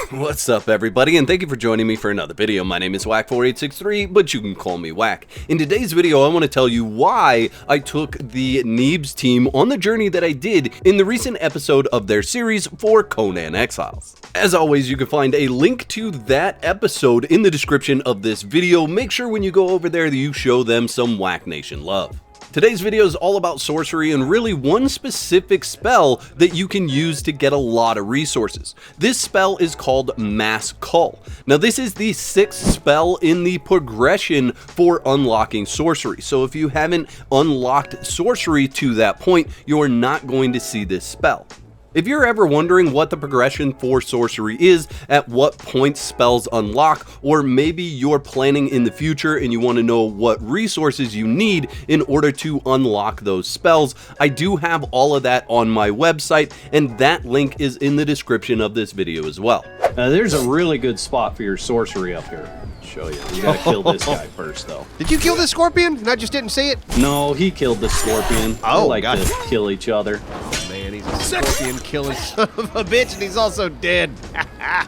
What's up everybody, and thank you for joining me for another video. My name is Whack4863, but you can call me Whack. In today's video, I want to tell you why I took the Neebs team on the journey that I did in the recent episode of their series for Conan Exiles. As always, you can find a link to that episode in the description of this video. Make sure when you go over there that you show them some Whack Nation love. Today's video is all about sorcery and really one specific spell that you can use to get a lot of resources. This spell is called Mass Call. Now this is the 6th spell in the progression for unlocking sorcery. So if you haven't unlocked sorcery to that point, you're not going to see this spell. If you're ever wondering what the progression for sorcery is, at what point spells unlock, or maybe you're planning in the future and you want to know what resources you need in order to unlock those spells, I do have all of that on my website, and that link is in the description of this video as well. There's a really good spot for your sorcery up here. Show you. You gotta kill this guy first, though. Did you kill the scorpion and I just didn't see it? No, he killed the scorpion. Oh, they like God. to kill each other. Oh, man, he's a scorpion killing son of a bitch, and he's also dead. I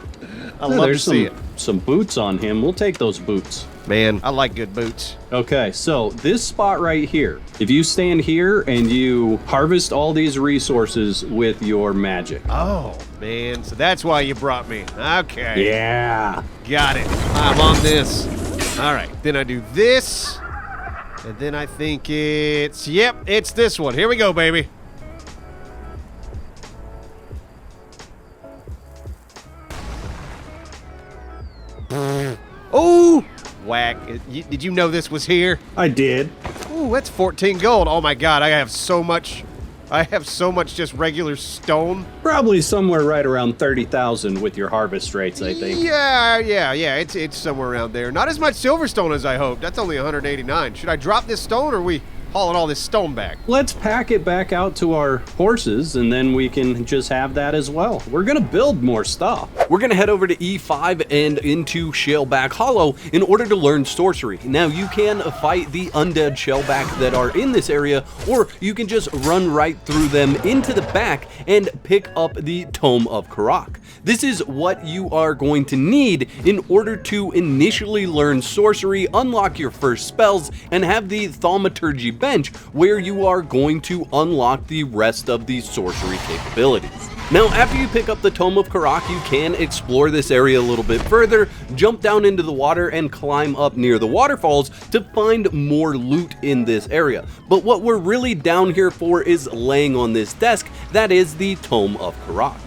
love to see it. Some boots on him. We'll take those boots. Man, I like good boots. Okay, so this spot right here, if you stand here and you harvest all these resources with your magic. Oh, man, so that's why you brought me. Okay. Yeah. Got it. I'm on this. All right, then I do this, and then I think it's, yep, it's this one. Here we go, baby. Oh, Whack. Did you know this was here? I did. Ooh, that's 14 gold. Oh my God, I have so much just regular stone. Probably somewhere right around 30,000 with your harvest rates, I think. Yeah, it's somewhere around there. Not as much silverstone as I hoped. That's only 189. Should I drop this stone, or are we hauling all this stone back? Let's pack it back out to our horses, and then we can just have that as well. We're gonna build more stuff. We're gonna head over to E5 and into Shellback Hollow in order to learn sorcery. Now you can fight the undead shellback that are in this area, or you can just run right through them into the back and pick up the Tome of Kurak. This is what you are going to need in order to initially learn sorcery, unlock your first spells, and have the thaumaturgy bench where you are going to unlock the rest of the sorcery capabilities. Now, after you pick up the Tome of Kurak, you can explore this area a little bit further, jump down into the water, and climb up near the waterfalls to find more loot in this area. But what we're really down here for is laying on this desk, that is the Tome of Kurak.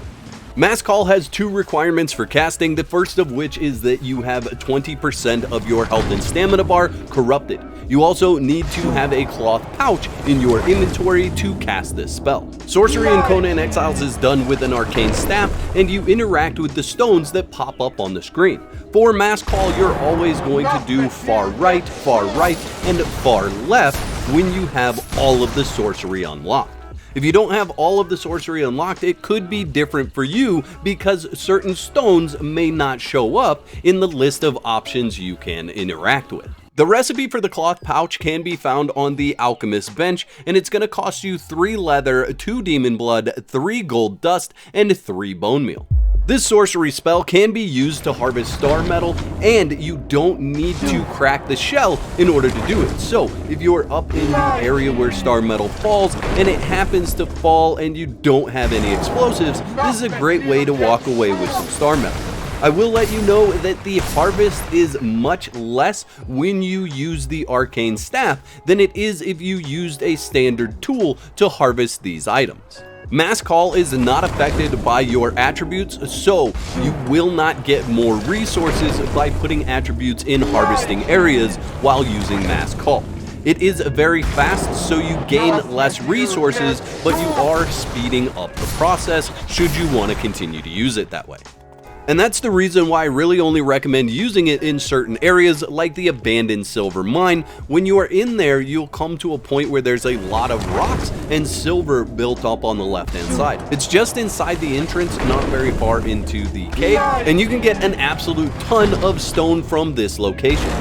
Mass Call has 2 requirements for casting, the first of which is that you have 20% of your health and stamina bar corrupted. You also need to have a cloth pouch in your inventory to cast this spell. Sorcery in Conan Exiles is done with an arcane staff, and you interact with the stones that pop up on the screen. For Mass Call, you're always going to do far right, and far left when you have all of the sorcery unlocked. If you don't have all of the sorcery unlocked, it could be different for you because certain stones may not show up in the list of options you can interact with. The recipe for the cloth pouch can be found on the alchemist bench, and it's going to cost you 3 leather, 2 demon blood, 3 gold dust, and 3 bone meal. This sorcery spell can be used to harvest star metal, and you don't need to crack the shell in order to do it. So if you're up in the area where star metal falls and it happens to fall and you don't have any explosives, this is a great way to walk away with some star metal. I will let you know that the harvest is much less when you use the arcane staff than it is if you used a standard tool to harvest these items. Mass Call is not affected by your attributes, so you will not get more resources by putting attributes in harvesting areas while using Mass Call. It is very fast, so you gain less resources, but you are speeding up the process should you want to continue to use it that way. And that's the reason why I really only recommend using it in certain areas like the abandoned silver mine. When you are in there, you'll come to a point where there's a lot of rocks and silver built up on the left hand side. It's just inside the entrance, not very far into the cave, and you can get an absolute ton of stone from this location.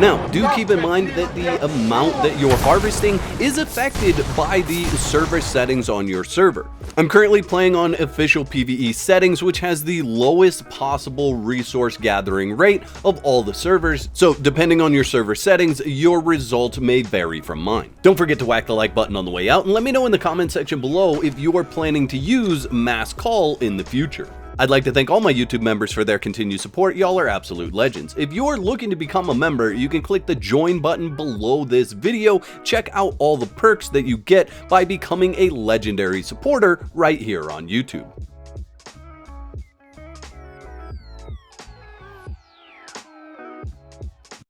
Now, do keep in mind that the amount that you're harvesting is affected by the server settings on your server. I'm currently playing on official PvE settings, which has the lowest possible resource gathering rate of all the servers, so depending on your server settings, your result may vary from mine. Don't forget to whack the like button on the way out, and let me know in the comment section below if you are planning to use Mass Call in the future. I'd like to thank all my YouTube members for their continued support. Y'all are absolute legends. If you're looking to become a member, you can click the join button below this video. Check out all the perks that you get by becoming a legendary supporter right here on YouTube.